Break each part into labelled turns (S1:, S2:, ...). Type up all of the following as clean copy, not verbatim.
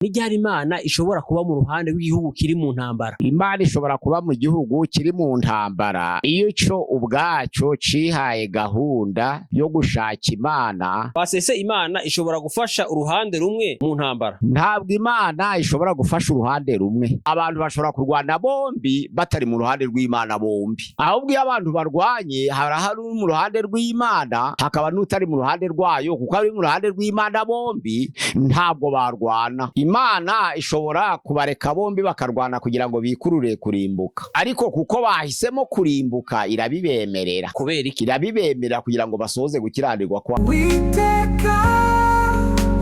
S1: N'iryari Imana ishobora kuba mu ruhande rw'igihugu kiri mu ntambara?
S2: Imana ishobora kuba mu gihugu kiri mu ntambara iyo cyo ubwaco cihaye gahunda yo gushaka Imana.
S1: Pasese Imana ishobora gufasha uruhande rumwe mu ntambara?
S2: Ntabwo Imana ishobora gufasha uruhande rumwe. Abantu bashobora kurwana bombi batari mu ruhande rw'Imana bombi. Ahubwo iyo abantu barwanye hari mu ruhande rw'Imana hakaba n'utari mu ruhande rwayo, kuko ari mu ruhande rw'Imana bombi ntabwo barwana. Imana ishobora kubareka bombi bakarwana kugira ngo bikurure kurimbuka, ariko kuko bahisemo kurimbuka irabibemerera.
S1: Kubera iki?
S2: Irabibemerera kugira ngo basoze gukiranirwa kwa
S3: Witeka.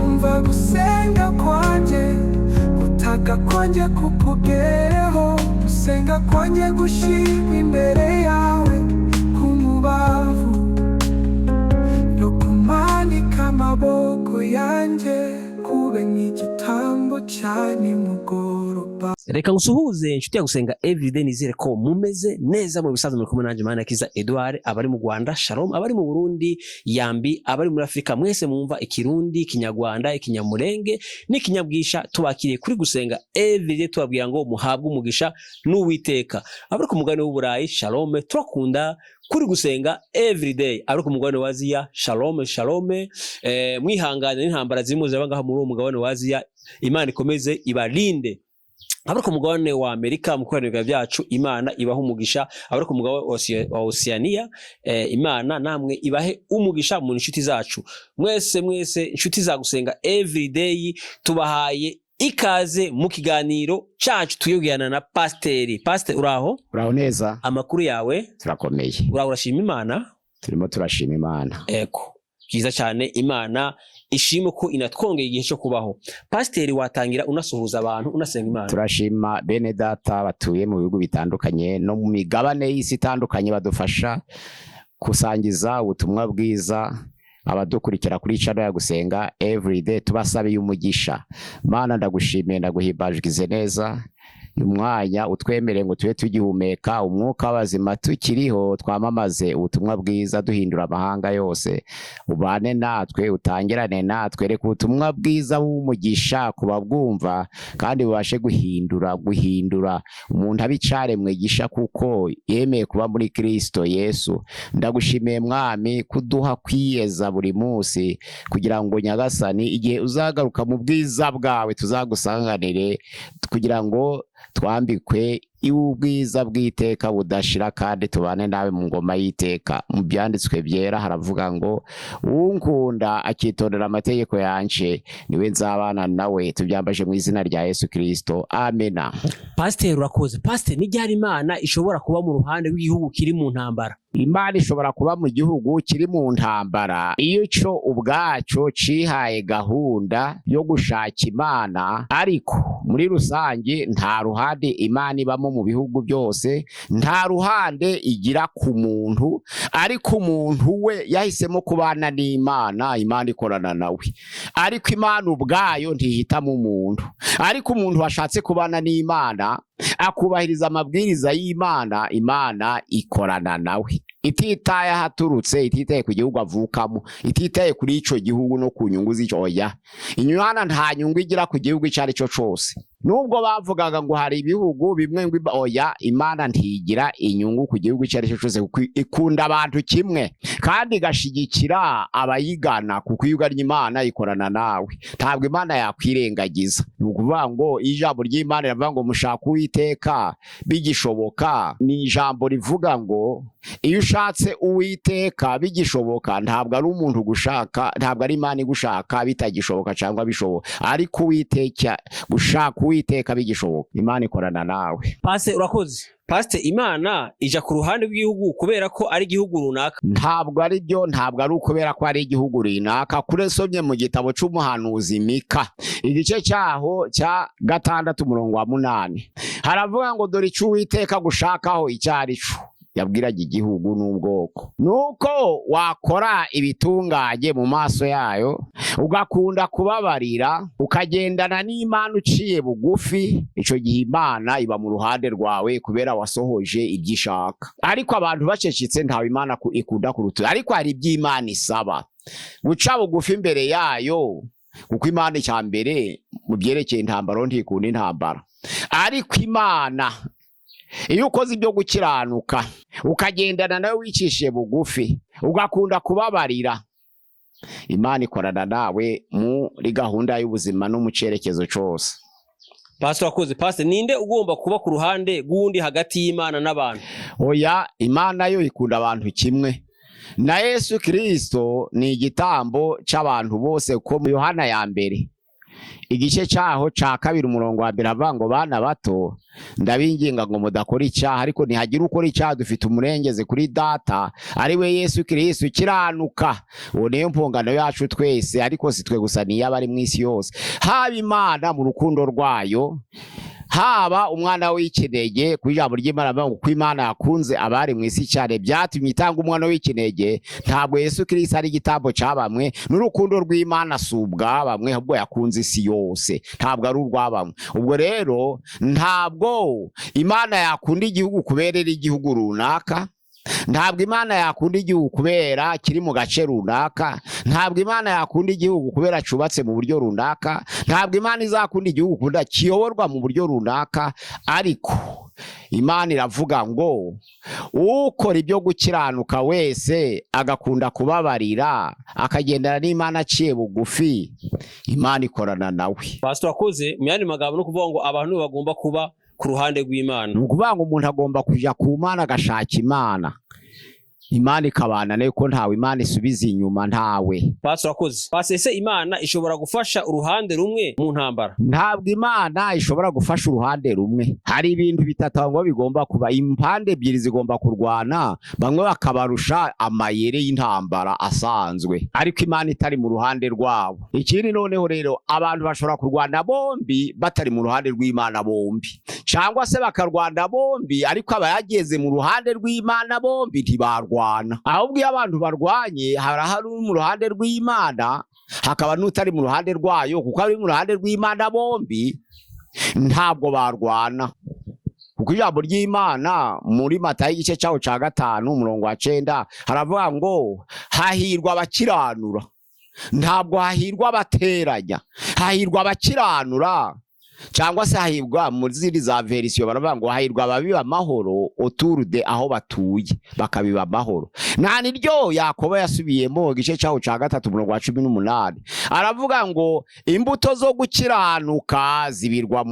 S3: Umva gusenga kwanje, gutaka kwanje kukugereho, gusenga kwanje gushimwa imbere yawe kumubavu, no kumanika amaboko yanje kube nk'igitambo cya nimugoroba.
S1: Reka ngusuhuze inshuti ya Gusenga Everyday, nizere ko mumeze neza mu bisaza muri kumwe nanje Manirakiza Edouard. Abari mu Rwanda Shalom, abari mu Burundi Yambi, abari muri Afrika mwese mwumva Ikirundi, Ikinyarwanda, Ikinyamurenge n'ikinyabwisha, tubakiriye kuri Gusenga Everyday tubabwira ngo muhabwe umugisha n'Uwiteka. Abari ku mugabane w'Uburayi Shalom, turakunda kuri Gusenga Everyday. Abari ku mugabane wa Aziya Shalom Shalom, mwihangane n'intambara zirimo zirabanga muri uwo mugabane wa Aziya, Imana ikomeze ibarinde. Abari ku mugabane wa Amerika mu koraniro byacu, Imana ibaha umugisha. Abari ku mugabane wa Oceania, Imana namwe ibahe umugisha mu nshuti zacu. Mwese inshuti za Gusenga Everyday, tubahaye ikaze mu kiganiro cyacu tuyogirana na Pasiteri. Pasiteri uraho?
S2: Uraho neza.
S1: Amakuru yawe?
S2: Turakomeye.
S1: Uraho, urashima Imana?
S2: Turimo turashima Imana.
S1: Eko, byiza cyane. Imana ishimwe ko inatwongeye igihe cyo kubaho. Pasiteri, watangira unasuhuza abantu unasenga Imana?
S2: Turashima bene data batuye mu bihugu bitandukanye no mu migabane y'isi itandukanye badufasha kusangiza ubutumwa bwiza, abadukurikira kuri channel ya Gusenga Everyday tubasabiye umugisha. Mana ndagushimiye, ndaguhimbajize neza umwanya utwemere ngo tube tugihumeka umwuka w'abazima tukiriho, twamamaze ubutumwa bwiza duhindura amahanga yose. Ubane natwe, utangirane natwe, reka ubutumwa bwiza bw'umugisha kubabwumva kandi bubashe guhindura umuntu abicaremwe gisha, kuko yemeye kuba muri Kristo Yesu. Ndagushimiye Mwami kuduha kwiyeza buri munsi, kugira ngo Nyagasani igihe uzagaruka mu bwiza bwawe tuzagusanganire, kugira ngo twambikwe ubwiza bw'iteka budashira kandi tubane nawe mu ngoma y'iteka. Mu byanditswe byera haravuga ngo unkunda akitondera amategeko yanje niwe nzabana nawe. Tubyambaje mu izina rya Yesu Kristo, amena.
S1: Pasiteri urakoze. Pasiteri, n'iryari Imana ishobora kuba mu ruhande rw'igihugu kiri mu ntambara?
S2: Imana ishobora kuba mu gihugu kiri mu ntambara iyo cyo ubwaco cihaye gahunda yo gushaka Imana, ariko muri rusange nta ruhande Imana ibamo mu bihugu byose, nta ruhande igira ku muntu, ariko umuntu we yahisemo kubana n'Imana, Imana ikorana nawe. Ariko Imana ubwayo ntihitamo umuntu, ariko umuntu washatse kubana n'Imana akubahiriza amabwiriza y'Imana, Imana ikorana nawe. Ititaye ahaturutse, ititaye ku gihugu avukamo, ititaye kuri ico gihugu no ku nyungu z'ico. Oya, Imana nta nyungu igira ku gihugu icyo ari cyo cyose. Nubwo bavugaga ngo hari ibihugu bimwe ngo oya, Imana ntigira inyungu ku gihugu icyo ari cyo cyose, kuko ikunda abantu kimwe kandi igashigikira abayigana, kuko iyo ugannye Imana ikorana nawe. Ntabwo Imana yakwirengagiza. Ni ukuvuga ngo ijambo ry'Imana rivuga ngo mushaka Uwiteka bigishoboka. Ni ijambo rivuga ngo iyo ushatse Uwiteka bigishoboka, ntabwo ari umuntu gushaka, ntabwo ari Imana igushaka bitagishoboka cyangwa bishoboka, ariko Uwiteka gushaka Uwiteka bigishoboka, Imana ikorana nawe.
S1: Pasiteri urakoze. Pasiteri, Imana ija ku ruhande rw'igihugu kubera ko ari igihugu runaka?
S2: Ntabwo ari byo, ntabwo ari ukubera ko ari igihugu runaka. Kuresomye mu gitabo cy'umuhanuzi Mika igice cyaho cya 6:8 haravuga ngo dore icyo Uwiteka gushakaho icyari cyo. Yabwiraga igihugu n'ubwoko nuko wakora ibitunganye mu maso yayo, ugakunda kubabarira, ukagendana n'Imana uciye bugufi, ico gihe Imana iba mu ruhande rwawe kubera wasohoje ibyishaka. Ariko abantu bacecitse ntawe Imana ikunda kuruta, ariko hari iby'Imana isaba. Guca bugufi imbere yayo kuko Imana icyambere mu byerekeye intambara ntikunda intambara. Ariko Imana iyo ukoze ibyo gukiranuka ukagendana nawe wicishije bugufi ugakunda kubabarira, Imana ikorana nawe muri gahunda y'ubuzima no mu cyerekezo cyose.
S1: Pastor akoze. Pastor, ninde ugomba kuba ku ruhande rw'undi hagati y'Imana n'abantu?
S2: Oya, Imana yo ikunda abantu kimwe, na Yesu Kristo ni igitambo cy'abantu bose. Ko mu Yohana ya mbere igice cyaho cya 2 umurongo wa 1 avuga ngo bana bato ndabinginga ngo mudakora icyaha, ariko ntihagira ukora icyaha, dufite umurengeze kuri Data ari we Yesu Kristo ukiranuka. Uwo niyo mpongano yacu twese, ariko si twe gusa, niyo abari mu isi yose. Haba Imana mu rukundo rwayo, haba umwana w'ikinege ku ijambo ry'Imana avuga ngo ko Imana yakunze abari mu isi cyane byatumye itanga umwana w'ikinege. Ntabwo Yesu Kristo ari igitambo cy'abamwe, n'urukundo rw'Imana subwa bamwe, ahubwo yakunze isi yose, ntabwo ari urw'abamwe. Ubwo rero ntabwo Imana yakunda igihugu kuberera igihugu runaka, ntabwo Imana yakunda igihugu kubera kiri mu gace runaka, ntabwo Imana yakunda igihugu kubera cyubatse mu buryo runaka, ntabwo Imana izakunda igihugu kubera kiyoborwa mu buryo runaka. Ariko Imana iravuga ngo ukora ibyo gukiranuka wese agakunda kubabarira akagendana n'Imana aciye bugufi, Imana ikorana nawe.
S1: Pastor akoze. Mu yandi magambo no kuvuga ngo abantu bagomba kuba ku ruhande rw'Imana.
S2: Nukuvuga ngo umuntu agomba kuja ku Mana agashaka Imana, Imana ikabana nayo, ko ntawe Imana isubiza inyuma, ntawe.
S1: Pastor akoze. Pasese Imana ishobora gufasha uruhande rumwe mu ntambara?
S2: Ntabwo Imana ishobora gufasha uruhande rumwe. Hari ibintu bitatu ngo bigomba kuba, impande ebyiri zigomba kurwana, bamwe bakabarusha amayere y'intambara asanzwe, ariko Imana itari mu ruhande rwabo. Ikindi noneho rero, abantu bashobora kurwana bombi batari mu ruhande rw'Imana bombi, cyangwa se bakarwana bombi ariko abayageze mu ruhande rw'Imana bombi ntibarwana. Ahubwo iyo abantu barwanye, hari mu ruhande rw'Imana hakaba n'utari mu ruhande rwayo, kuko ari mu ruhande rw'Imana bombi ntabwo barwana. Kuko ijambo ry'Imana muri Matayo igice cyaho cya 5 umurongo wa 9 haravuga ngo hahirwa abakiranura, ntabwo hahirwa abateranya, hahirwa abakiranura. Cyangwa se hahirwa muri zindi za verisiyo baravuga ngo hahirwa ababiba amahoro oturude aho batuye bakabiba amahoro. Nta niryo Yakobo yasubiyemo igice cyaho cya 3 umurongo wa 18 aravuga ngo imbuto zo gukiranuka zibibwa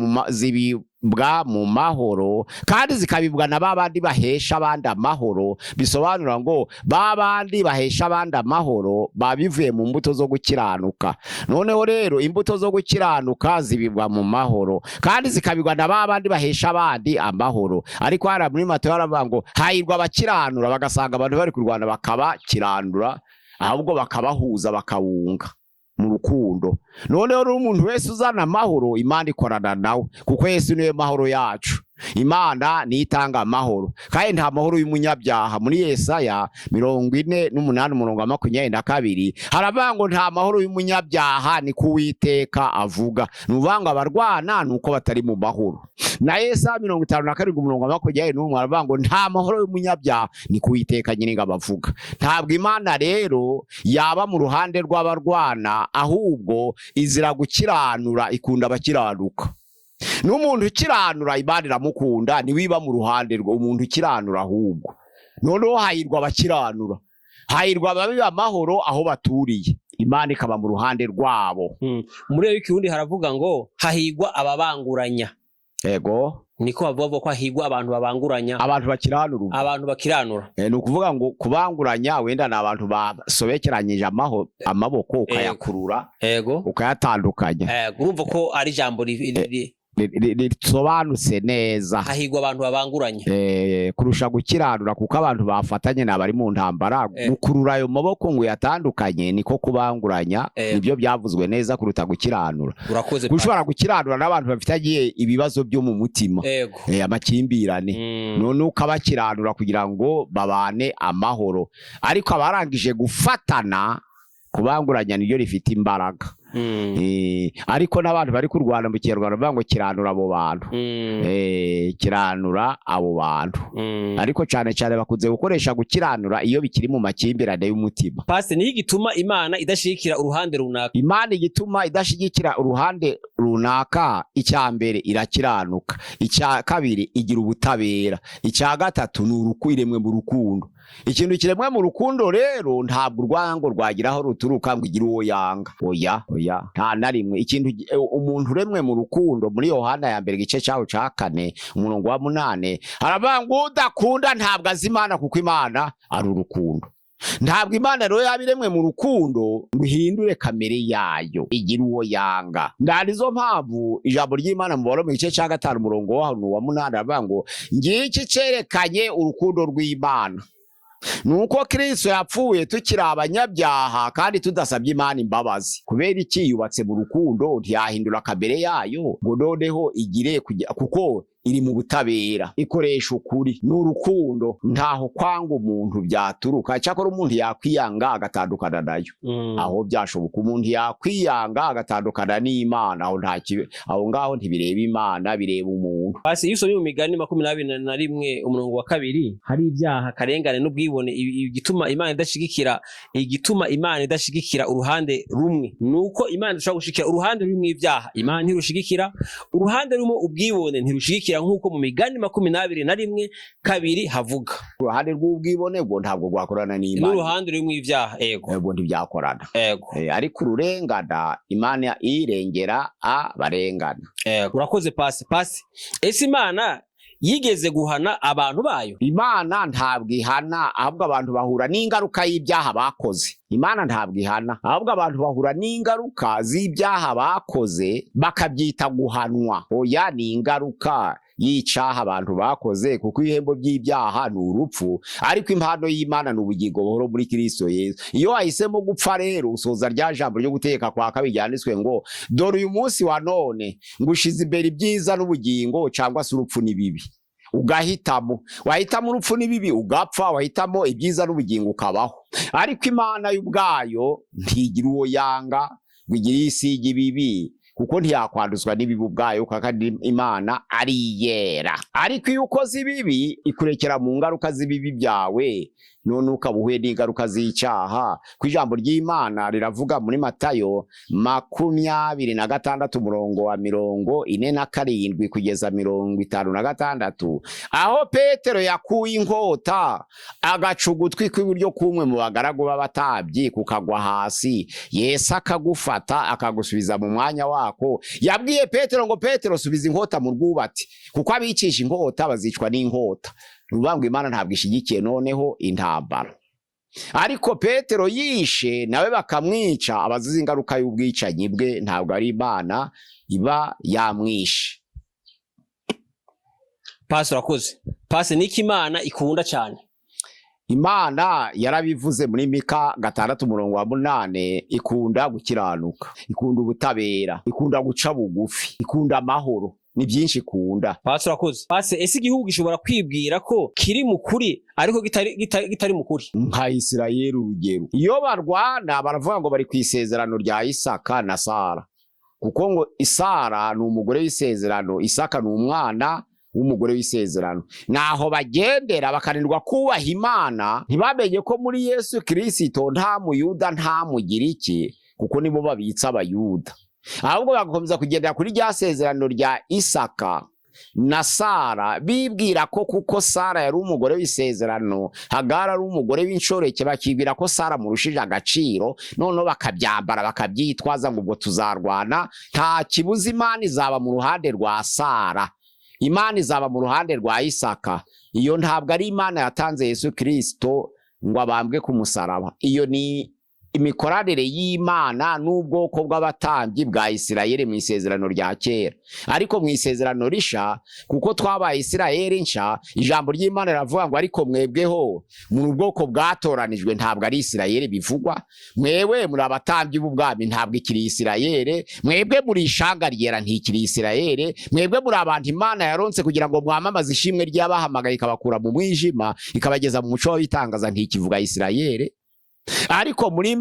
S2: mu mahoro, kandi zikabibwa na babandi bahesha abandi amahoro. Bisobanura ngo babandi bahesha abandi amahoro babivuye mu mbuto zo gukiranuka. Noneho rero imbuto zo gukiranuka zibibwa mu mahoro, kandi zikabibwa na babandi bahesha abandi amahoro. Ariko hari muri Matayo aravuga ngo hahirwa abakiranura, bagasanga abantu bari kurwana bakabakiranura, ahubwo bakabahuza bakawunga mu rukundo. Noneho rero umuntu wese uzana amahoro, Imana ikorana nawe, kuko Yesu niwe mahoro yacu. Imana ni itanga amahoro, kandi nta mahoro y'umunyabyaha. Muri Yesaya 48 umurongo wa 22 haravuga ngo nta mahoro y'umunyabyaha, ni ku Uwiteka avuga. Nuvanga abarwana nuko batari mu mahoro. Na Yesaya 57 umurongo wa 21 haravuga ngo nta mahoro y'umunyabyaha, ni ku Uwiteka nyine ngabavuga. Ntabwo Imana rero yaba mu ruhande rw'abarwana, ahubwo izira gukiranura, ikunda abakiranuka. N'umuntu ukiranura Imana iramukunda, ni wiba mu ruhande rwo umuntu ukiranura. Ahubwo noneho hahirwa abakiranura, hahirwa ababiba amahoro aho baturiye, Imana ikaba mu ruhande rwabo.
S1: Muri iyo kirundi haravuga ngo hahirwa ababanguranya.
S2: Yego,
S1: niko bavuga ko hahirwa abantu babanguranya,
S2: abantu bakiranura.
S1: Abantu bakiranura
S2: ni ukuvuga ngo kubanguranya wenda ni abantu basobekeranyije amaboko ukayakurura,
S1: yego,
S2: ukayatandukanya.
S1: Urumva ko ari jambo
S2: risobanutse neza.
S1: Hahirwa abantu babanguranya
S2: kurusha gukiranura, kuko abantu bafatanye n'abari mu ntambara. Gukurura ayo maboko ngo yatandukanye niko kubanguranya. Nibyo byavuzwe neza kuruta gukiranura.
S1: Urakoze.
S2: Ushobora gukiranura n'abantu bafitanye ibibazo byo mu mutima, amakimbirane, none ukabakiranura kugira ngo babane amahoro. Ariko abarangije gufatana kubanguranya niryo rifite imbaraga. Ariko n'abantu bari kurwana mu Kinyarwanda bavuga ngo kiranura abo bantu. Kiranura abo bantu. Ariko cyane cyane bakunze gukoresha gukiranura iyo bikiri mu makimbirane y'umutima.
S1: Pastor, ni igituma Imana idashigikira uruhande runaka?
S2: Imana igituma idashigikira uruhande runaka, icya mbere irakiranuka, icya kabiri igira ubutabera, icya gatatu ni urukwiremwe mu rukundo. Ikintu kiremwe mu rukundo rero ntabwo urwango rwagiraho ruturuka ngo igire uwo yanga. Oya nta na rimwe. Ikintu umuntu uremwe mu rukundo muri Yohana ya mbere gice cyaho ca 4 umurongo wa 8 aravuga ngo udakunda ntabwo azi Imana kuko Imana ari urukundo. Ntabwo Imana rero yabiremwe mu rukundo ngo ihindure kamere yayo igira uwo yanga. Ndarizo mpamvu ijambo ry'Imana mu Baroma gice cya 5 umurongo wa 8 aravuga ngo ngiki cerekanye urukundo rw'Imana, nuko Kristo yapfuye tukiri abanyabyaha kandi tudasabye Imana imbabazi. Kubera iki? Yubatse mu rukundo, ntiyahindura kamere yayo ngo noneho igire kuko iri mu butabera, ikoresha ukuri n'urukundo, ntaho kwanga umuntu byaturuka. Cyakora umuntu yakwiyanga agatandukana nayo, aho byashoboka. Umuntu yakwiyanga agatandukana n'Imana, aho ngaho ntibireba Imana, bireba umuntu.
S1: Basi iyo usomye mu Migani 21 umurongo wa 2 hari ibyaha karengane n'ubwibone igituma Imana idashigikira uruhande rumwe, nuko Imana ishobora gushikira uruhande rumwe ibyaha Imana ntirushigikira, uruhande rumwe ubwibone ntirushigikira, nkuko mu Migani 21:2 havuga.
S2: Uruhande rw'ubwibone bwo ntabwo rwakorana n'Imana,
S1: n'uruhande rumwe ibyaha
S2: ego ntibyakorana. Ariko ururengana Imana irengera abarengana.
S1: Urakoze Pasi. Ese Imana yigeze guhana abantu bayo?
S2: Imana ntabwo ihana, ahubwo abantu bahura n'ingaruka y'ibyaha bakoze. Imana ntabwo ihana, ahubwo abantu bahura n'ingaruka z'ibyaha bakoze bakabyita guhanwa. Oya, ni ingaruka y'icyaha abantu bakoze, kuko ihembo by'ibyaha ni urupfu, ariko impano y'Imana ni ubugingo buhoro muri Kristo Yesu. Iyo wahisemo gupfa rero, usoza rya jambo ryo gutegeka kwa 2 ryanditswe ngo dore uyu munsi wa none ngushize imbere ibyiza n'ubugingo cyangwa se urupfu n'ibibi. Ugahitamo, wahitamo urupfu n'ibibi ugapfa, wahitamo ibyiza n'ubugingo ukabaho. Ariko Imana y'ubwayo ntigira uwo yanga ngo igire isiga ibibi, kuko ntiyakwanduzwa n'ibibi ubwayo, kandi Imana ari yera. Ariko iyo ukoze ibibi ikurekera mu ngaruka z'ibibi byawe, none ukabuhuye n'ingaruka z'icyaha. Ku ijambo ry'Imana riravuga muri Matayo 26 umurongo wa 47 kugeza 56, aho Petero yakuye inkota agaca ugutwi kw'iburyo kumwe mu bagaragu b'abatabyi kukagwa hasi, Yesu akagufata akagusubiza mu mwanya wako. Yabwiye Petero ngo Petero subiza inkota mu rwubati, kuko abicisha inkota bazicwa n'inkota. Rubango Imana ntabwo ishigikiye noneho intambara. Ariko Petero yishe nawe bakamwica, abazize ingaruka y'ubwicanyi bwe, ntabwo ari Imana iba yamwishe.
S1: Pastor urakoze. Pastor, niki Imana ikunda cyane?
S2: Imana yarabivuze muri Mika 6 umurongo wa 8, ikunda gukiranuka, ikunda ubutabera, ikunda guca bugufi, ikunda amahoro, ni byinshi ikunda.
S1: Pastor urakoze. Pastor, ese igihugu gishobora kwibwira ko kiri mu kuri ariko gitari mu kuri?
S2: Nka Isirayeli urugero, iyo barwana baravuga ngo bari ku isezerano rya Isaka na Sara, kuko ngo Sara ni umugore w'isezerano, Isaka ni umwana w'umugore w'isezerano. Naho bagendera bakanirwa kubaha Imana, ntibamenye ko muri Yesu Kristo nta muyuda nta mugiriki, kuko nibo babitsa abayuda. Ahubwo bagakomeza kugendera kuri rya sezerano rya Isaka na Sara, bibwira ko kuko Sara yari umugore w'isezerano, Hagara ari umugore w'inshoreke, bakibwira ko Sara murushije agaciro, none bakabyambara bakabyitwaza ngo ubwo tuzarwana. Nta kibuza, Imana izaba mu ruhande rwa Sara, Imana izaba mu ruhande rwa Isaka. Iyo ntabwo ari Imana yatanze Yesu Kristo ngo abambwe ku musaraba. Iyo ni imikoranire y'Imana n'ubwoko bw'abatambyi bwa Isirayeli mu isezerano rya kera. Ariko mu isezerano risha, kuko twabaye Isirayeli nsha, ijambo ry'Imana riravuga ngo ariko mwebweho muri ubwoko bwatoranijwe, ntabwo ari Isirayeli bivugwa. Mwewe muri abatambyi b'ubwami, ntabwo ikiri Isirayeli. Mwebwe muri ishanga ryera, ntikiri Isirayeli. Mwebwe muri abantu Imana yaronse kugira ngo mwamamaze ishimwe ry'abahamagaye, ikabakura mu mwijima ikabageza mu muco w'itangaza, ntikivuga Isirayeli. Ariko muri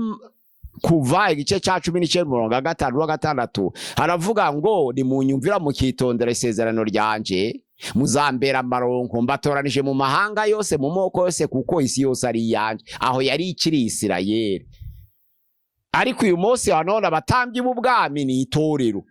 S2: Kuva igice cya 19:5-6 haravuga ngo nimunyumvira mukitondera isezerano ryanje, muzambera amaronko, mbatoranije mu mahanga yose, mu moko yose, kuko isi yose ari iyanje. Aho yari ikiri Isirayeli. Ariko uyu munsi wa none abatambyi b'ubwami ni itorero.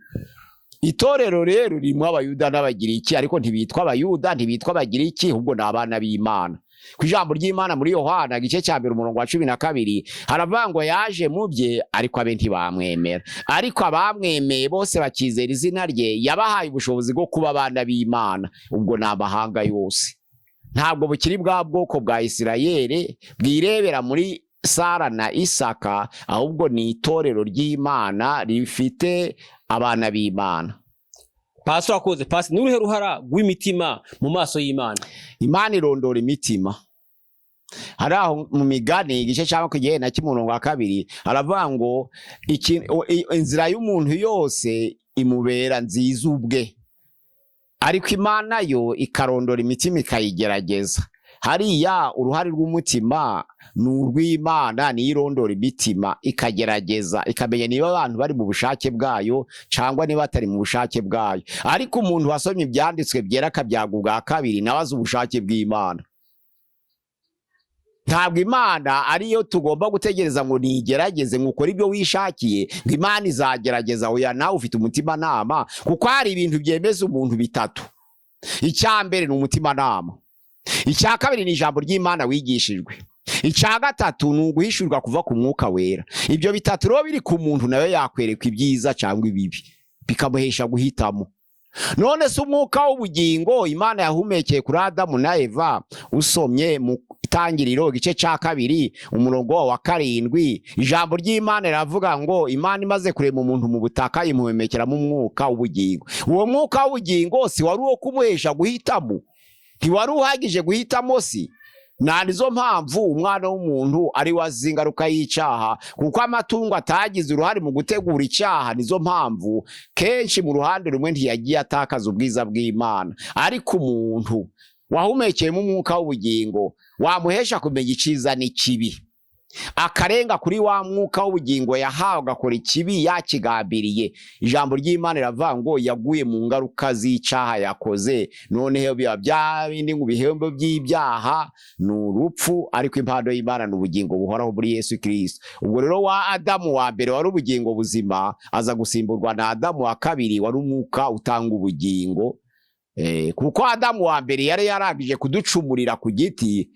S2: Itorero rero ririmo abayuda n'abagiriki, ariko ntibitwa abayuda, ntibitwa abagiriki, ahubwo ni abana b'Imana. Ku ijambo ry'Imana muri Yohana igice cya 1:12 haravuga ngo yaje mu bye, ariko abe ntibamwemera. Ariko abamwemeye bose bakizera izina rye, yabahaye ubushobozi bwo kuba abana b'Imana. Ubwo ni amahanga yose. Ntabwo bukiri bwa bwoko bwa Isirayeli bwirebera muri Sara na Isaka, ahubwo ni itorero ry'Imana rifite abana b'Imana.
S1: Pastor akoze, Pastor nuruhe ruhara rw'imitima mu maso y'Imana?
S2: Imana irondora imitima. Hari aho mu Migani igice cya 21:2 haravuga ngo inzira y'umuntu yose imubera nziza ubwe, ariko Imana yo ikarondora imitima ikayigerageza. Hariya uruhare rw'umutima ni urw'Imana, ni irondora imitima ikagerageza, ikamenya niba abantu bari mu bushake bwayo cyangwa niba batari mu bushake bwayo. Ariko umuntu wasomye ibyanditswe byera akabyaga ubwa kabiri nawe azi ubushake bw'Imana. Ntabwo Imana ariyo tugomba gutegereza ngo nigerageze nk'ukora ibyo wishakiye ngo Imana izagerageza. Oya, nawe ufite umutima nama, kuko hari ibintu byemeza umuntu bitatu. Icya mbere ni umutima nama, icya kabiri ni ijambo ry'Imana wigishijwe, icya gatatu ni uguhishurwa kuva ku Mwuka Wera. Ibyo bitatu rero biri ku muntu nawe yakwerekwa ibyiza cyangwa ibibi, bikamuhesha guhitamo. None se umwuka w'ubugingo Imana yahumekeye kuri Adamu na Eva, usomye mu Itangiriro igice cya 2:7, ijambo ry'Imana riravuga ngo Imana imaze kurema umuntu mu butaka imuhemekeramo umwuka w'ubugingo. Uwo mwuka w'ubugingo si wari uwo kumuhesha guhitamo? Ntiwari uhagije guhitamo? Si nizo mpamvu umwana w'umuntu ari wazi ingaruka y'icyaha, kuko amatungo atagize uruhare mu gutegura icyaha. Nizo mpamvu kenshi mu ruhande rumwe ntiyagiye atakaza ubwiza bw'Imana. Ariko umuntu wahumekeyemo umwuka w'ubugingo wamuhesha kumenya iciza n'ikibi, akarenga kuri wa mwuka w'ubugingo yahawe agakora ikibi yakigambiriye. Ijambo ry'Imana riravuga ngo yaguye mu ngaruka z'icyaha yakoze. Noneho biba bya bindi ngo ibihembo by'ibyaha ni urupfu, ariko impano y'Imana ni ubugingo buhoraho muri Yesu Kristo. Ubwo rero wa Adamu wa mbere wari ubugingo buzima, aza gusimburwa na Adamu wa kabiri wari umwuka utanga ubugingo. Kuko Adamu wa mbere yari yarangije kuducumurira ku giti,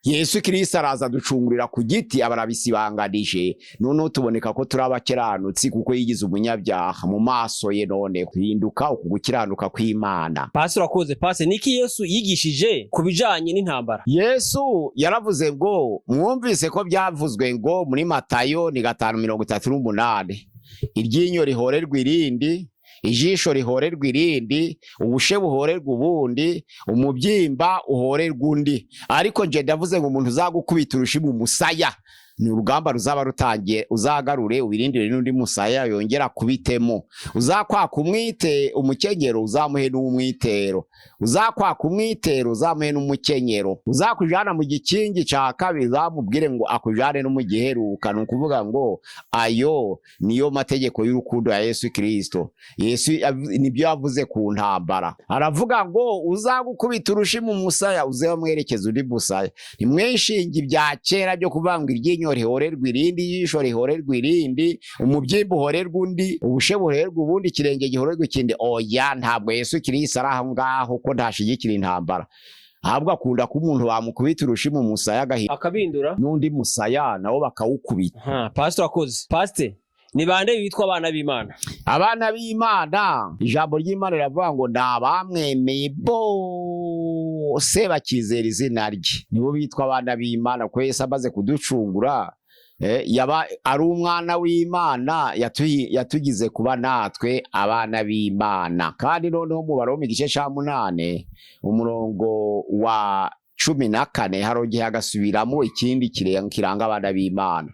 S2: Yesu Kristo araza ducungurira ku giti, abarabisibanganije. Noneho tuboneka ko turi abakiranutsi kuko yigize umunyabyaha mu maso ye, none kuhinduka ukugukiranuka kw'Imana.
S1: Pastor akoze, Pastor niki Yesu yigishije kubijanye n'intambara?
S2: Yesu yaravuze ngo, mwumvise ko byavuzwe ngo muri Matayo ni 5:38, iryinyo rihorerwa irindi, ijisho rihorerwa irindi, ubushe buhorerwa ubundi, umubyimba uhorerwa undi. Ariko nje ndavuze ngo umuntu uzagukubita urushi mu musaya, ni urugamba ruzaba rutangiye, uzagarure ubirindire n'undi musaya yongera kubitemo. Uzakwaka umwite umukenyero, uzamuhe n'umwitero. Uzakwaka umwitero, uzamuhe n'umukenyero. Uzakujana mu gikingi cya kabiri, uzamubwire ngo akujane no mu giheruka. Ni ukuvuga ngo ayo niyo mategeko y'urukundo ya Yesu Kristo. Yesu nibyo yavuze ku ntambara. Aravuga ngo uzagukubita urushi mu musaya, uzamwerekeza undi musaya. Nimweshinga ibya kera byo kuvuga ngo iryinyo rihorerwa irindi, ijisho rihorerwa irindi, umubyimba uhorerwa undi, ubushe buhorerwa ubundi, ikirenge gihorerwa ikindi. Oya, ntabwo Yesu Kristo ari aho ngaho ko ntashigikira intambara. Ahubwo akunda ko umuntu bamukubita urushi mu musaya
S1: akabindura
S2: n'undi musaya nawo bakawukubita.
S1: Pastor akoze, Pastor ni bande bitwa abana b'Imana?
S2: Abana b'Imana, ijambo ry'Imana riravuga ngo ndabamwemeye bose bakizera izina rye, nibo bitwa abana b'Imana. Ko Yesu amaze kuducungura, yaba ari umwana w'Imana, yatugize kuba natwe abana b'Imana. Kandi noneho mu Baroma igice cya 8 umurongo wa 14 harongeye hagasubiramo ikindi kiranga abana b'Imana.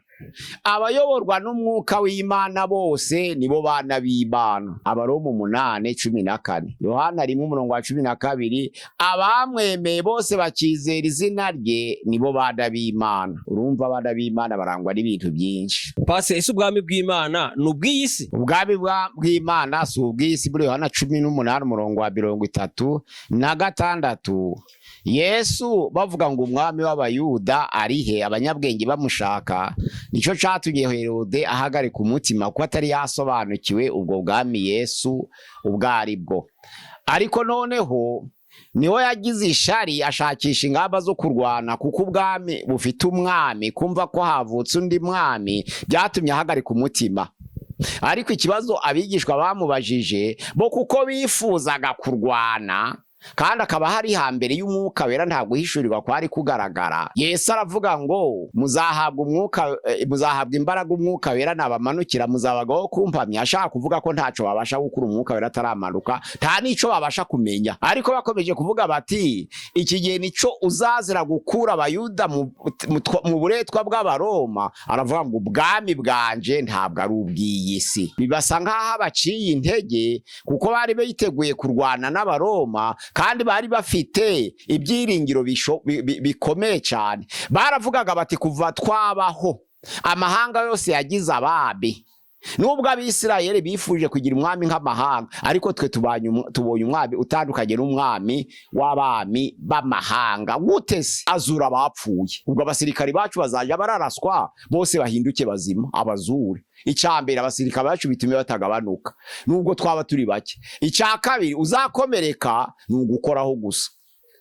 S2: abayoborwa n'umwuka w'Imana bose nibo bana b'Imana. Abaroma 8:14, Yohana 1:12, abamwemeye bose bakizera izina rye nibo bana b'Imana. Urumva abana b'Imana barangwa n'ibintu byinshi.
S1: Pasi, ese ubwami bw'Imana ni ubw'iyisi?
S2: Ubwami bw'Imana si ubw'isi. Muri Yohana 18:36, Yesu bavuga ngo umwami w'abayuda arihe, abanyabwenge bamushaka, nico catumye Herode ahagarika umutima kuko atari yasobanukiwe ubwo bwami Yesu ubwari bwo. Ariko noneho niho yagize ishari ashakisha ingamba zo kurwana, kuko ubwami bufite umwami, kumva ko havutse undi mwami byatumye ahagarika umutima. Ariko ikibazo abigishwa bamubajije bo kuko bifuzaga kurwana kandi akaba hari hambere y'umwuka wera ntabwo hishurirwa kwari kugaragara, Yesu aravuga ngo muzahabwa imbaraga umwuka wera nabamanukira, muzabagaho kumpamya. Ashaka kuvuga ko ntaco babasha gukura umwuka wera ataramanuka, nta nico babasha kumenya. Ariko bakomeje kuvuga bati iki gihe nico uzazira gukura abayuda mu buretwa bw'abaroma, aravuga ngo ubwami bwanje ntabwo ari ubw'iyisi. Bibasa nk'aho abaciye intege kuko bari biteguye kurwana n'abaroma kandi bari bafite ibyiringiro bikomeye cyane. Baravugaga bati kuva twabaho amahanga yose yagize ababi. Nubwo Abisirayeli bifuje kugira umwami nk'amahanga, ariko twe tubonye umwami utandukanye n'umwami w'abami b'amahanga. Gute se? Azura abapfuye. Ubwo abasirikari bacu bazaja bararaswa bose bahinduke bazima, abazure. Icambere abasirikari bacu bitume batagabanuka nubwo twaba turi bake. Icya kabiri, uzakomereka nugukoraho gusa,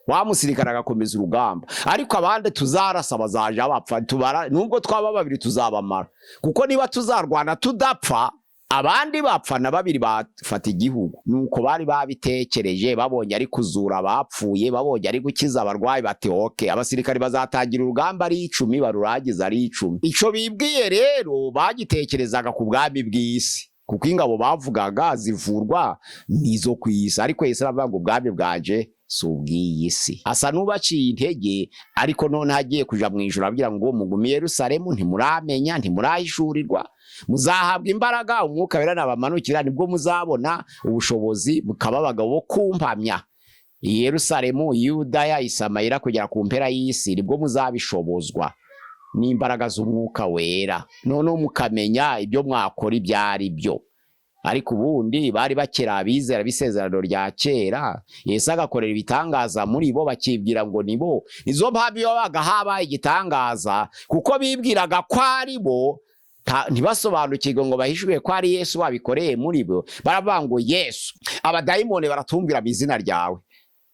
S2: wa musirikare agakomeza urugamba. Ariko abandi tuzarasa bazaja bapfa, nubwo twaba babiri tuzabamara, kuko niba tuzarwana tudapfa abandi bapfa na babiri bafata igihugu. Nuko bari babitekereje, babonye ari kuzura abapfuye, babonye ari gukiza abarwayi, bati okay, abasirikari bazatangira urugamba ari 10 baruragiza ari 10. Ico bibwiye rero bagitekerezaga ku bwami bw'isi, kuko ingabo bavugaga zivurwa nizo kw'isi. Ariko Yesu aravuga ngo ubwami bwaje si ubw'iyisi. Asa nubaciye intege, ariko none hagiye kuja mu ijuru abwira ngo mugume Yerusalemu, ntimuramenya, ntimurahishurirwa, muzahabwa imbaraga umwuka wera nabamanukira, nibwo muzabona ubushobozi mukaba abagabo bo kumpamya Yerusalemu, Yudaya, Isamayira kugera ku mpera y'isi, nibwo muzabishobozwa n'imbaraga z'umwuka wera. None mukamenya ibyo mwakora ibyari byo. Ariko ubundi bari bakera abizera bisezerano rya kera, Yesu agakorera ibitangaza muri bo, bakibwira ngo nibo. Nizo mpamvu iyo habaye igitangaza, kuko bibwiraga ko ari bo, ntibasobanukirwe ngo bahishwe ko ari Yesu wabikoreye muri bo. Baravuga ngo Yesu, abadayimoni baratumbira mu izina ryawe.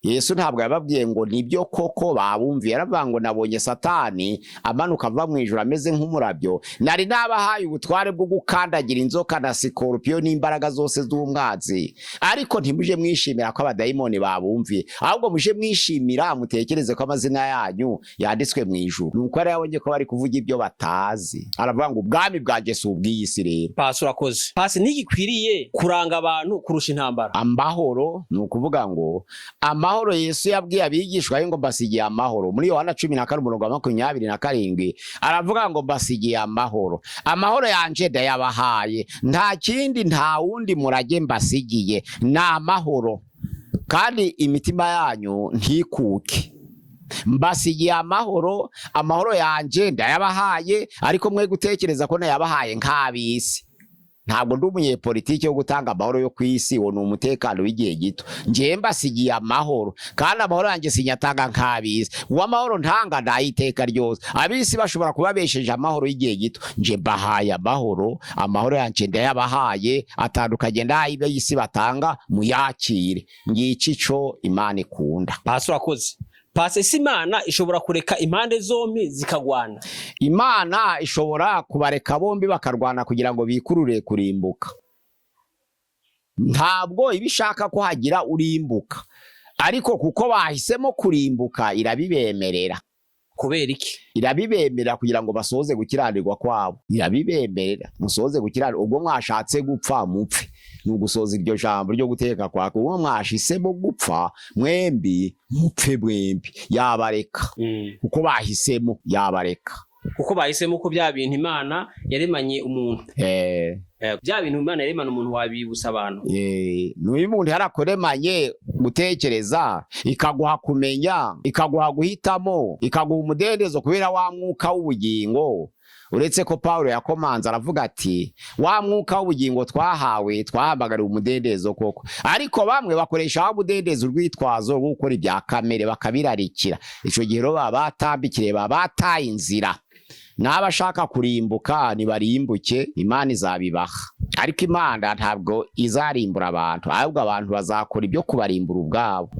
S2: Yesu ntabwo yababwiye ngo nibyo koko babumviye. Aravuga ngo nabonye Satani amanuka ava mu ijuru ameze nk'umurabyo, nari nabahaye ubutware bwo gukandagira inzoka na sikorupiyo n'imbaraga zose z'umwanzi, ariko ntimuje mwishimira ko abadayimoni babumviye, ahubwo muje mwishimira mutekereze ko amazina yanyu yanditswe mu ijuru. Nuko ari yabonye ko bari kuvuga ibyo batazi. Aravuga ngo ubwami bwaje si ubw'iyisi rero.
S1: Pasi, urakoze. Pasi, ntigikwiriye kuranga abantu kurusha intambara?
S2: Amahoro ni ukuvuga ngo amahoro Yesu yabwiye abigishwa ngo mbasigiye amahoro. Muri Yohana 14:27 aravuga ngo mbasigiye amahoro, amahoro yanje ndayabahaye, nta kindi nta wundi murage mbasigiye, na amahoro, kandi imitima yanyu ntikuke. Mbasigiye amahoro, amahoro yanje ndayabahaye, ariko mwe gutekereza ko nayabahaye nk'abisi. Ntabwo ndi umunyepolitiki yo gutanga amahoro yo kw'isi, wo ni umutekano w'igihe gito. Nje mbasigiye amahoro, kandi amahoro yanjye sinyatanga nk'abisi. Uw'amahoro ntanga ndayiteka ryose. Abisi bashobora kubabesheje amahoro y'igihe gito, nje mbahaye amahoro, amahoro yanjye ndayabahaye, atandukanye n'ayo y'isi batanga, muyakire. Ngici ico Imana ikunda.
S1: Pasi, urakoze. Pasi, si Imana ishobora kureka impande zombi zikagwana?
S2: Imana ishobora kubareka bombi bakarwana kugira ngo bikurure kurimbuka. Ntabwo ibishaka ko hagira urimbuka, ariko kuko bahisemo kurimbuka irabibemerera.
S1: Kubera iki?
S2: Irabibemerera kugira ngo basoze gukiranirwa kwabo. Irabibemerera musoze gukiranirwa. Ubwo mwashatse gupfa mupfe, nugusoza iryo jambo ryo guteka kwako. Ubwo mwashisemo gupfa mwembi mupfe mwembi, yabareka. Kuko bahisemo yabareka.
S1: kuko bahisemo ko bya bintu Imana yaremanye umuntu bya bintu Imana yaremanye umuntu wabibutsa abantu
S2: n'uyu muntu yarakuremanye gutekereza, ikaguha kumenya, ikaguha guhitamo, ikaguha umudendezo kubera wa mwuka w'ubugingo. Uretse ko Paulo yakomanza aravuga ati wa mwuka w'ubugingo twahawe twahamagariwe umudendezo koko, ariko bamwe bakoresha wa mudendezo urwitwazo rwo gukora ibya kamere bakabirarikira. Ico gihe baba batambikire, baba bataye inzira. N'abashaka kurimbuka nibarimbuke, Imana izabibaha. Ariko Imana ntabwo izarimbura abantu, ahubwo abantu bazakora ibyo kubarimbura ubwabo.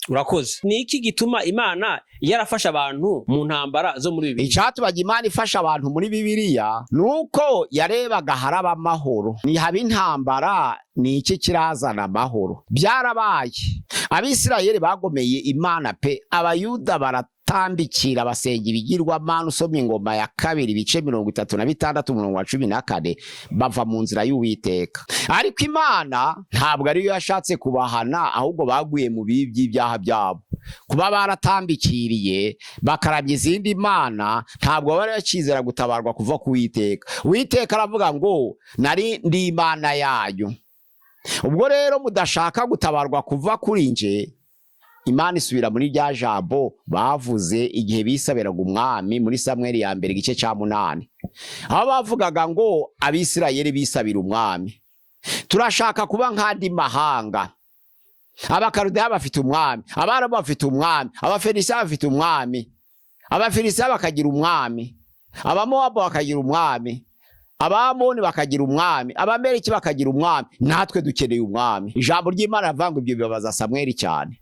S1: Urakoze. Niki gituma Imana yarafasha abantu mu ntambara zo muri Bibiliya?
S2: Icatubaga Imana ifasha abantu muri Bibiliya nuko yarebaga haraba amahoro. Ni haba intambara, ni iki kirazana amahoro? Byarabaye Abisirayeli bagomeye Imana pe, Abayuda baratambikira basenga ibigirwamana. Usomye Ingoma ya 2 ibice 36 umurongo wa 14 bava mu nzira y'Uwiteka. Ariko Imana ntabwo ariyo yashatse kubahana, ahubwo baguye mu bibi by'ibyaha byabo. Kuba baratambikiriye bakarabya izindi mana, ntabwo bari bakizera gutabarwa kuva ku Uwiteka. Uwiteka aravuga ngo nari ndi Imana yayo. Ubwo rero mudashaka gutabarwa kuva kuri nje, Imana isubira muri rya jambo bavuze igihe bisabiraga umwami muri Samweli ya mbere igice cya 8. Aho bavugaga ngo Abisirayeli bisabira umwami. Turashaka kuba nk'andi mahanga. Abakarudeya bafite umwami, Abarabu bafite umwami, Abafilisitiya bafite umwami, Abafilisitiya bakagira umwami, Abamowabu bakagira umwami, Abamoni bakagira umwami, Abameleki bakagira umwami. Natwe dukeneye umwami. Ijambo ry'Imana ravanga ibyo bibabaza Samweli cyane.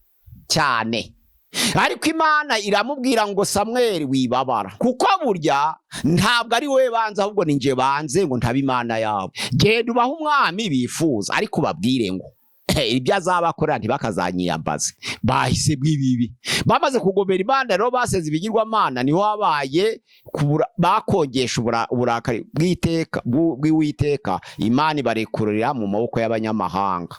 S2: Ariko Imana iramubwira ngo Samweli wibabara, kuko burya ntabwo ari we banze, ahubwo ni nje banze ngo ntaba Imana yabo. Genda ubaha umwami bifuza, ariko babwire ngo ibyo azabakora ntibakazanyiyambaze. Bahise bw'ibibi, bamaze kugomera Imana rero baseze ibigirwamana, niho habaye bakongesha uburakari bw'Uwiteka. Imana ibarekurira mu maboko y'abanyamahanga.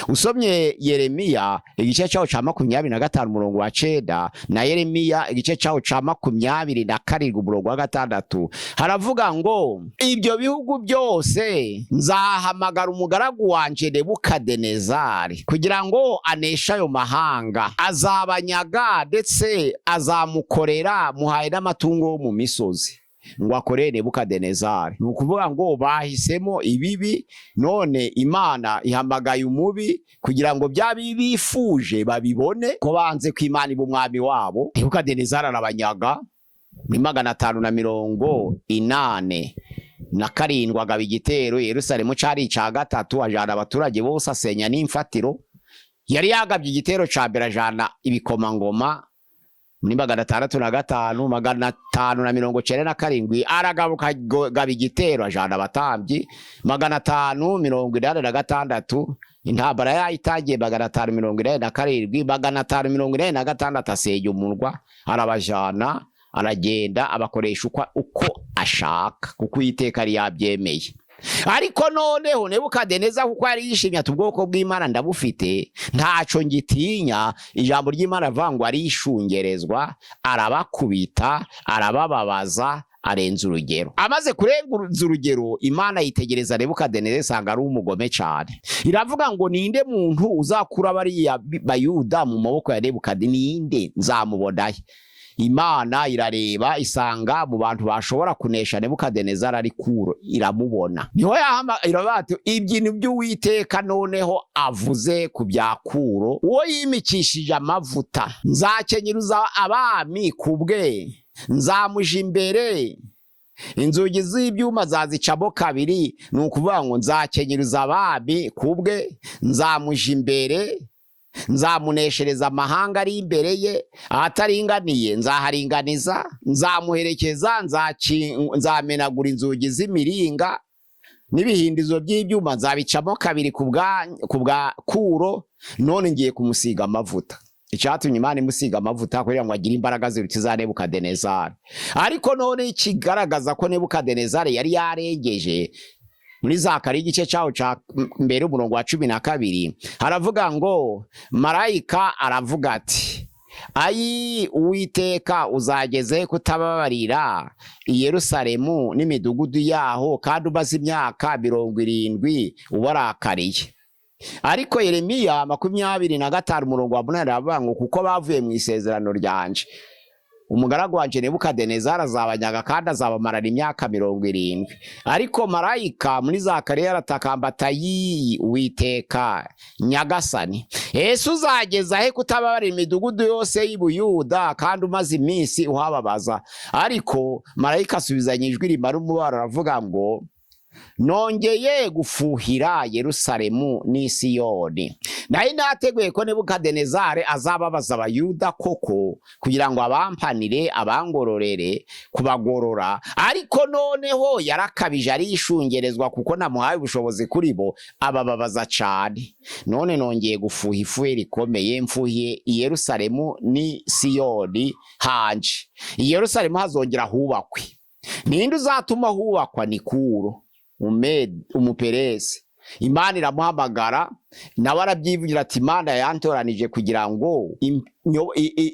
S2: Usomye Yeremiya igice cyawo ca 25 umurongo wa 9 na Yeremiya igice cyawo ca 27 umurongo wa 6 haravuga ngo ibyo bihugu byose nzahamagara umugaragu wanje Nebukadinezari kugira ngo anesha ayo mahanga, azabanyaga ndetse azamukorera muhaye n'amatungo mu misozi ngo akorere Nebukadinezari. Nukuvuga ngo bahisemo ibibi, none Imana ihamagaye umubi kugira ngo bya bifuje babibone ko banze ko Imana iba umwami wabo. Nebukadinezari arabanyaga muri 587 agaba igitero Yerusalemu cari ca gatatu, ajana abaturage bose asenya n'imfatiro. Yari yagabye igitero ca mbere ajana ibikomangoma muri 605 597 aragaruka gaba igitero ajana abatambyi 586. Intambara yayitangiye 587 586 aseye umurwa arabajana, aragenda abakoresha uko ashaka kuko Uwiteka ari yabyemeye. Ariko noneho Nebukadineza kuko yari yishimye ati ubwoko bw'Imana ndabufite ntaco ngitinya, ijambo ry'Imana avangwa ari ishungerezwa, arabakubita arabababaza arenza urugero. Amaze kurenza urugero, Imana yitegereza Nebukadineza sanga ari umugome cyane. Iravuga ngo ninde muntu uzakura bariya Bayuda mu maboko ya Nebukadineza, ninde nzamubonahe? Imana irareba isanga mu bantu bashobora kunesha Nebukadinezari ari Kuro, iramubona. Niho irabati ibyintu by'Uwiteka noneho avuze ku bya Kuro, uwo yimikishije amavuta, nzakenyeruza abami kubwe, nzamuja imbere, inzugi z'ibyuma zazicamo kabiri. Nukuvuga ngo nzakenyeruza abami kubwe, nzamuja imbere, nzamuneshereza amahanga ari imbere ye, ahataringaniye nzaharinganiza, nzamuherekeza, nzamenagura inzugi z'imiringa n'ibihindizo by'ibyuma nzabicamo kabiri kubwa Kuro. None ngiye kumusiga amavuta. Icyatumye Imana imusiga amavuta kugira ngo agire imbaraga ziruta za Nebukadinezari. Ariko none ikigaragaza ko Nebukadinezari yari yarengeje, muri Zakariya igice cyawo ca mbere umurongo wa 12 haravuga ngo marayika aravuga ati ayi Uwiteka uzageze kutababarira i Yerusalemu n'imidugudu yaho kandi umaze imyaka 70 ubarakariye. Ariko Yeremiya 25:8 aravuga ngo kuko bavuye mu isezerano ryanje umugaragu wanje Nebukadinezari azabanyaga kandi azabamarana imyaka 70. Ariko marayika muri Zakariya aratakamba ati Uwiteka Nyagasani, ese uzageza he kutababarira imidugudu yose y'Ubuyuda kandi umaze iminsi uhababaza? Ariko marayika asubizanya ijwi rimara umubabaro aravuga ngo nongeye gufuhira Yerusalemu ni Siyoni. Nari nateguye ko Nebukadinezari azababaza Abayuda koko kugira ngo abampanire abangororere kubagorora, ariko noneho yarakabije arishungerezwa kuko namuhaye ubushobozi kuri bo abababaza cyane. None nongeye gufuha ifuhe rikomeye, mfuhiye i Yerusalemu ni Siyoni hanje. I Yerusalemu hazongera hubakwe. Ninde uzatuma hubakwa? Ni Kuro Umuperesi. Imana iramuhamagara nawe arabyivugira ati Imana yantoranije kugira ngo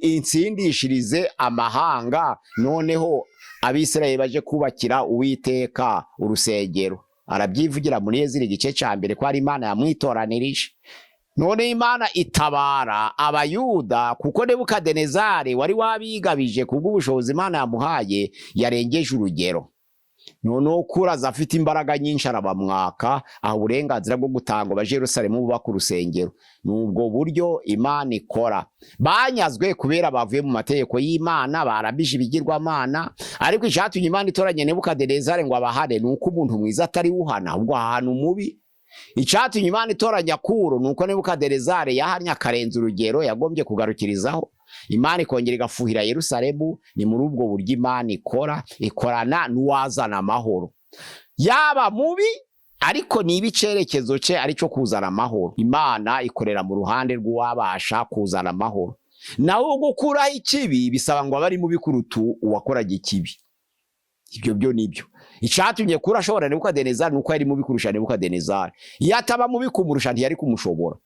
S2: insindishirize amahanga, noneho Abisirayeli baje kubakira Uwiteka urusengero. Arabyivugira muri Ezira igice cya mbere ko ari Imana yamwitoranirije. None Imana itabara Abayuda kuko Nebukadinezari wari wabigabije kubw'ubushobozi Imana yamuhaye yarengeje urugero. Noneho Kuraza afite imbaraga nyinshi arabamwaka aho uburenganzira bwo gutanga baje Yerusalemu bubaka urusengero. Nubwo buryo Imana ikora. Banyazwe kubera bavuye mu mategeko y'Imana, barabije ibigirwamana. Ariko icyatumye Imana itoranye Nebukadinezari ngo abahane nuko umuntu mwiza atari uhana ahubwo ahantu mubi. Icyatumye Imana itoranya Kuro nuko Nebukadinezari yahanye akarenza urugero yagombye kugarukirizaho. Imana ikongera igafuhira Yerusalemu. Ni muri ubwo buryo Imana ikora, ikorana n'uwazana amahoro. Yaba mubi ariko niba icerekezo cye ari cyo kuzana amahoro, Imana ikorera mu ruhande rw'uwabasha kuzana amahoro. Naho gukuraho ikibi bisaba ngo abari mubi kurutu uwakoraga ikibi. Ibyo byo nibyo. Icyatumye Kuro ashobora Nebukadinezari nuko yari mubi kurusha Nebukadinezari. Iyo ataba mubi kumurusha ntiyari kumushobora.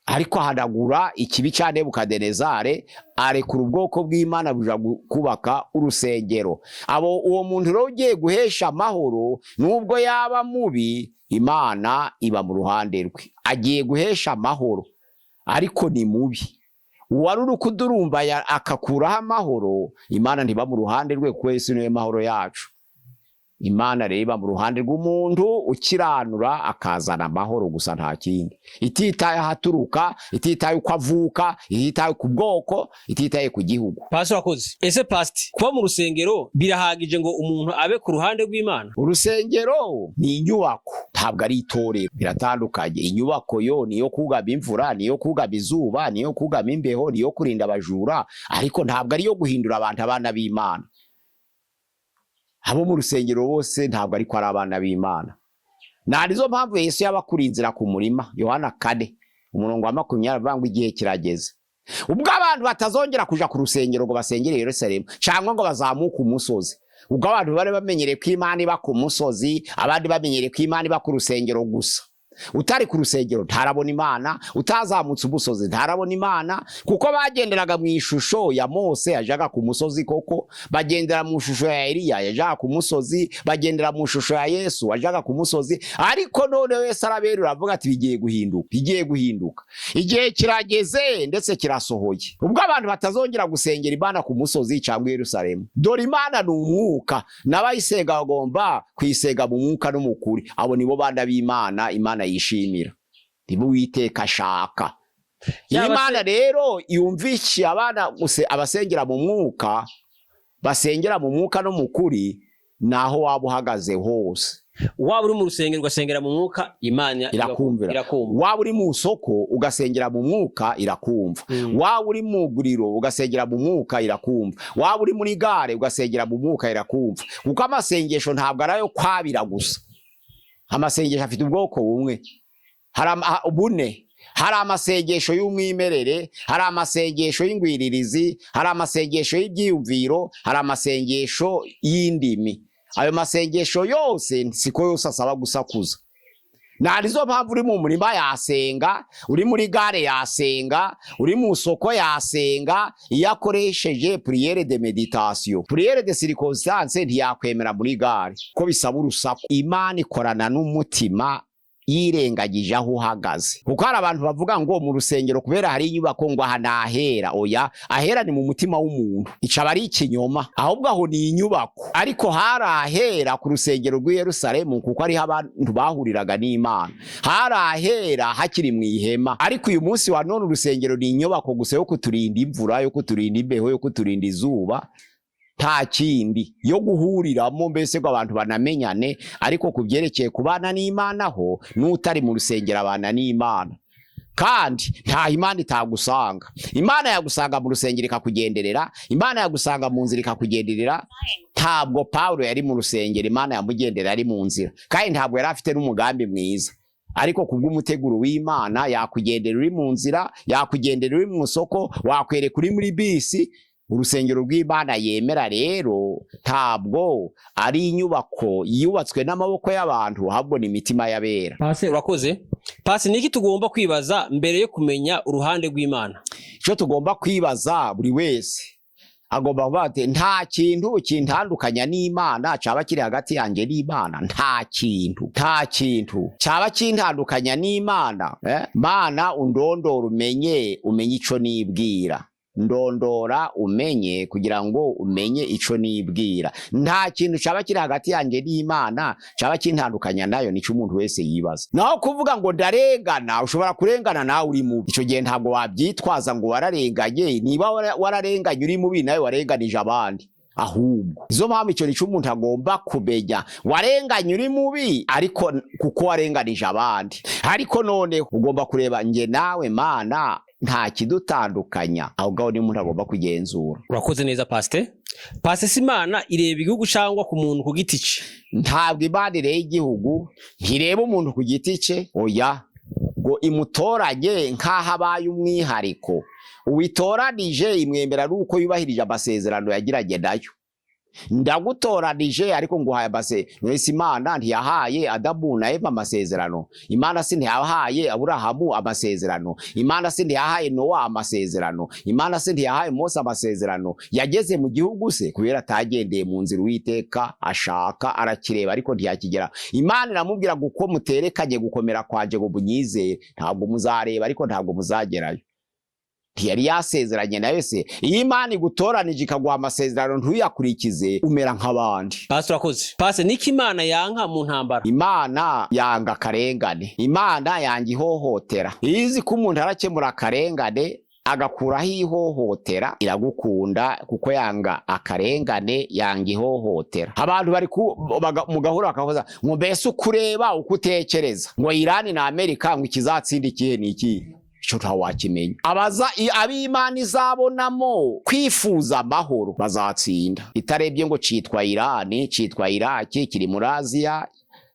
S2: Ariko ahanagura ikibi cya Nebukadinezari arekura ubwoko bw'Imana buja kubaka urusengero. Uwo muntu rero ugiye guhesha amahoro nubwo yaba mubi, Imana iba mu ruhande rwe. Agiye guhesha amahoro ariko ni mubi. Uwari uri kudurumba akakuraho amahoro, Imana ntiba mu ruhande rwe kuko Yesu niwe mahoro yacu. Imana reba mu ruhande rw'umuntu ukiranura akazana amahoro gusa nta kindi. Ititaye ahaturuka, ititaye uko avuka, ititaye ku bwoko, ititaye ku gihugu.
S1: Pastor wakoze. Ese pasti kuba mu rusengero birahagije ngo umuntu abe ku ruhande rw'Imana?
S2: Urusengero ni inyubako, ntabwo ari itorero. Biratandukanye. Inyubako yo niyo kugaba imvura, niyo kugaba izuba, niyo kugaba imbeho, niyo kurinda abajura, ariko ntabwo ari yo guhindura abantu abana b'Imana. Abo mu rusengero bose ntabwo ariko ari abana b'Imana. Narizo mpamvu Yesu yabakurinzira ku murima. Yohana 4:20 avuga ngo igihe kirageze ubwo abantu batazongera kuja ku rusengero ngo basengere Yerusalemu cyangwa ngo bazamuke umusozi. Ubwo abantu bari bamenyereye ko Imana iba ku musozi, abandi bamenyereye ko Imana iba ku rusengero gusa. Utari ku rusengero ntarabona Imana, utazamutse umusozi ntarabona Imana, kuko bagenderaga mu ishusho ya Mose yajaga ku musozi koko, bagendera mu ishusho ya Eliya yajaga ku musozi, bagendera mu ishusho ya Yesu wajaga ku musozi. Ariko none Yesu araberura avuga ati bigiye guhinduka. Igihe kirageze ndetse kirasohoye ubwo abantu batazongera gusengera Imana ku musozi cyangwa Yerusalemu. Dore Imana ni umwuka, n'abayisenga bagomba kwisega mu mwuka no mu kuri. Abo nibo bana b'Imana Imana yishimira, nibo Uwiteka ashaka. Imana rero yumvishe abana abasengera mu mwuka, basengera mu mwuka no mu kuri, naho waba uhagaze hose.
S1: Waba uri mu rusengero ugasengera mu mwuka, Imana
S2: irakumvira. Waba uri mu soko ugasengera mu mwuka, irakumva. Waba uri mu guriro ugasengera mu mwuka, irakumva. Waba uri muri gare ugasengera mu mwuka, irakumva. Kuko amasengesho ntabwo arayo kwabira gusa. Amasengesho afite ubwoko bumwe. Hari amasengesho y'umwimerere, hari amasengesho y'ingwiririzi, hari amasengesho y'ibyiyumviro, hari amasengesho y'indimi. Ayo masengesho yose siko yose asaba gusakuza. Narizo mpamvu uri mu murima yasenga, uri muri gare yasenga, uri mu soko yasenga, iyo akoresheje prière de méditation. Prière de circonstance ntiyakwemera muri gare ko bisaba urusaku. Imana ikorana n'umutima yirengagije aho uhagaze. Kuko hari abantu bavuga ngo mu rusengero kubera hari inyubako ngo aha nahera. Oya, ahera ni mu mutima w'umuntu. Icaba ari ikinyoma, ahubwo aho ni inyubako. Ariko hari ahera ku rusengero rw'i Yerusalemu kuko ariho abantu bahuriraga n'Imana. Hari ahera hakiri mu ihema. Ariko uyu munsi wa none urusengero ni inyubako gusa yo kuturinda imvura, yo kuturinda imbeho, yo kuturinda izuba, nta kindi, yo guhuriramo mbese ngo abantu banamenyane. Ariko kubyerekeye kubana n'Imana ho n'utari mu rusengero abana n'Imana. Kandi nta Imana itagusanga. Imana yagusanga mu rusengero ikakugenderera, Imana yagusanga mu nzira ikakugenderera. Ntabwo Paulo yari mu rusengero, Imana yamugenderera ari mu nzira, kandi ntabwo yari afite n'umugambi mwiza. Ariko kubw'umuteguro w'Imana yakugendera uri mu nzira, yakugendera uri mu soko, wakwereka uri muri bisi. Urusengero rw'Imana yemera rero ntabwo ari inyubako yubatswe n'amaboko y'abantu, ahubwo ni imitima y'abera.
S1: Pase urakoze. Pase niki tugomba kwibaza mbere yo kumenya uruhande rw'Imana?
S2: Icyo tugomba kwibaza buri wese agomba kuvuga ati nta kintu kintandukanya n'Imana caba kiri hagati yanjye n'Imana. Nta kintu caba kintandukanya n'Imana. Mana undondora umenye ico nibwira. Ndondora umenye kugira ngo umenye ico nibwira. Nta kintu caba kiri hagati yanjye n'Imana caba kintandukanya nayo. Nico umuntu wese yibaza. Naho kuvuga ngo ndarengana, ushobora kurengana nawe uri mubi. Ico gihe ntabwo wabyitwaza ngo wararenganye. Niba wararenganye uri mubi nawe warenganije abandi. Ahubwo izo mpamvu icyo nico umuntu agomba kumenya. Warenganye uri mubi ariko kuko warenganije abandi. Ariko none ugomba kureba nge nawe Mana nta kidutandukanya. Ahubwo ni umuntu agomba kugenzura.
S1: Urakoze neza Pastor. Pastor, si Imana ireba igihugu cyangwa ku muntu ku giti cye?
S2: Ntabwo Imana ireba igihugu, ntireba umuntu ku giti cye. Oya, ngo imutoranye nk'aho abaye umwihariko. Uwitoranije imwembera ari uko yubahirije amasezerano yagiranye nayo. Ndagutoranije ariko nguhaye amasezerano. Imana ntiyahaye Adamu na Eva amasezerano. Imana si ntiyahaye Aburahamu amasezerano. Imana si ntiyahaye Nowa amasezerano. Imana si ntiyahaye Mose amasezerano. Yageze mu gihugu se kubera atagendeye mu nzira Uwiteka ashaka, arakireba ariko ntiyakigera. Imana iramubwira ngo uko muterekanye gukomera kwanje ngo munyizere, ntabwo muzareba ariko ntabwo muzagerayo. Ntiyari yasezeranye nawe se? Iyo Imana igutoranije ikaguha amasezerano ntuyakurikize, umera nk'abandi.
S1: Pastor urakoze. Pastor, niki Imana yanka mu ntambara?
S2: Imana yanga akarengane. Imana yanga ihohotera. Izi ko umuntu arakemura akarengane agakuraho ihohotera, iragukunda kuko yanga akarengane, yanga ihohotera. Abantu bari mu gahura bakavuza ngo mbese ukureba uko utekereza ngo Irani na Amerika ngo ikizatsinda ikihe n'iki. Ico ntawakimenya. Ab'Imana izabonamo kwifuza amahoro bazatsinda. Itarebye ngo citwa Irani, citwa Iraki, kiri muri Aziya,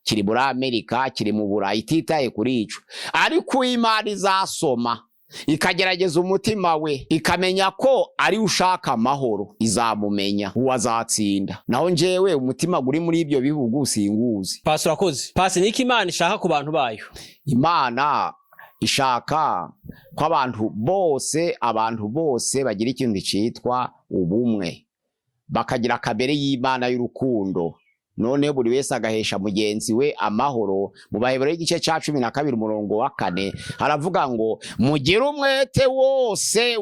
S2: kiri muri Amerika, kiri mu Burayi, ititaye kuri ico. Ariko Imana izasoma ikagerageza umutima we, ikamenya ko ari ushaka amahoro, izamumenya uwazatsinda. Naho njewe umutima guri muri ibyo bihugu singuzi.
S1: Pastor urakoze. Pastor, niki Imana ishaka ku bantu bayo?
S2: Imana ishaka ko abantu bose bagira ikintu citwa ubumwe, bakagira kabere y'Imana y'urukundo. None buri wese agahesha mugenzi we amahoro. Mu Baheburayo igice ca 12 umurongo wa 4 haravuga ngo mugire umwete wose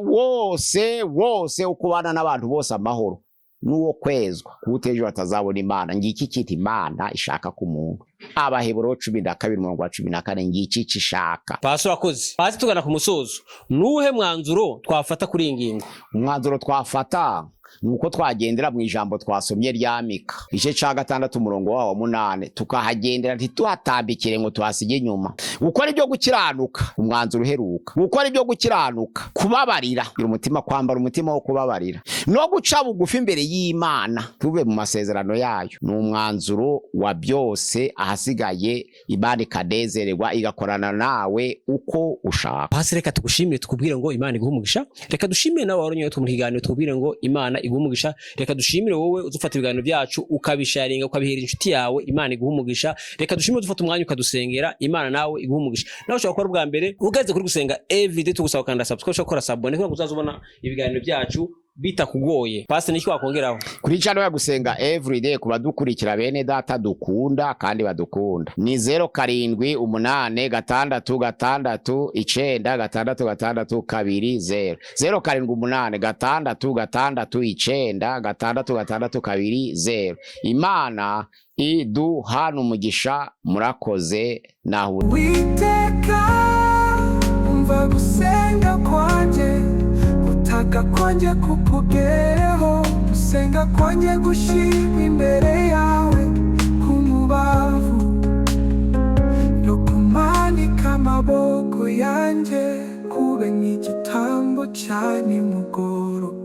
S2: ukubana n'abantu bose amahoro n'uwo kwezwa kutejo batazabona Imana. Ngiki kiti Imana ishaka ku muntu. Abaheburayo 12 umurongo wa 14 ngiki cishaka.
S1: Pastor urakoze. Pastor, tugana ku musozo, nuhe mwanzuro twafata kuri ingingo?
S2: Umwanzuro twafata nuko twagendera mu ijambo twasomye rya Mika igice ca 6 umurongo wa 8, tukahagendera ntituhatambikire ngo tuhasige inyuma. Gukora ibyo gukiranuka, umwanzuro uheruka. Gukora ibyo gukiranuka, kubabarira, umutima, kwambara umutima wo kubabarira, no guca bugufi imbere y'Imana, tube mu masezerano yayo. Ni umwanzuro wa byose. Ahasigaye Imana ikanezererwa igakorana nawe uko ushaka.
S1: Pastor, reka tugushimire tukubwire ngo Imana iguhe umugisha. Reka dushimire nawe waronyoye mu kiganiro tukubwire ngo Imana iguha umugisha. Reka dushimire wowe uzufata ibiganiro byacu ukabisharinga ukabihera inshuti yawe, Imana iguha umugisha. Reka dushimire dufata umwanya ukadusengera, Imana nawe iguha umugisha. Nawe ushobora gukora bwa mbere ugeze kuri gusenga everyday, tugusaba kanda subscribe, ushobora gukora sabone kugira ngo uzazubona ibiganiro byacu bitakugoye. Pastor niki wakongeraho
S2: kuri channel ya gusenga everyday kuba dukurikira bene data dukunda kandi badukunda? Ni 0786669620, 0786669620. Imana iduhana umugisha. Murakoze naho
S3: Uwiteka umva gusenga kwanje, gutaka kwanje kukugereho, gusenga kwanje gushimwa imbere yawe kumubavu, no kumanika amaboko yanje kube nk'igitambo cya nimugoroba.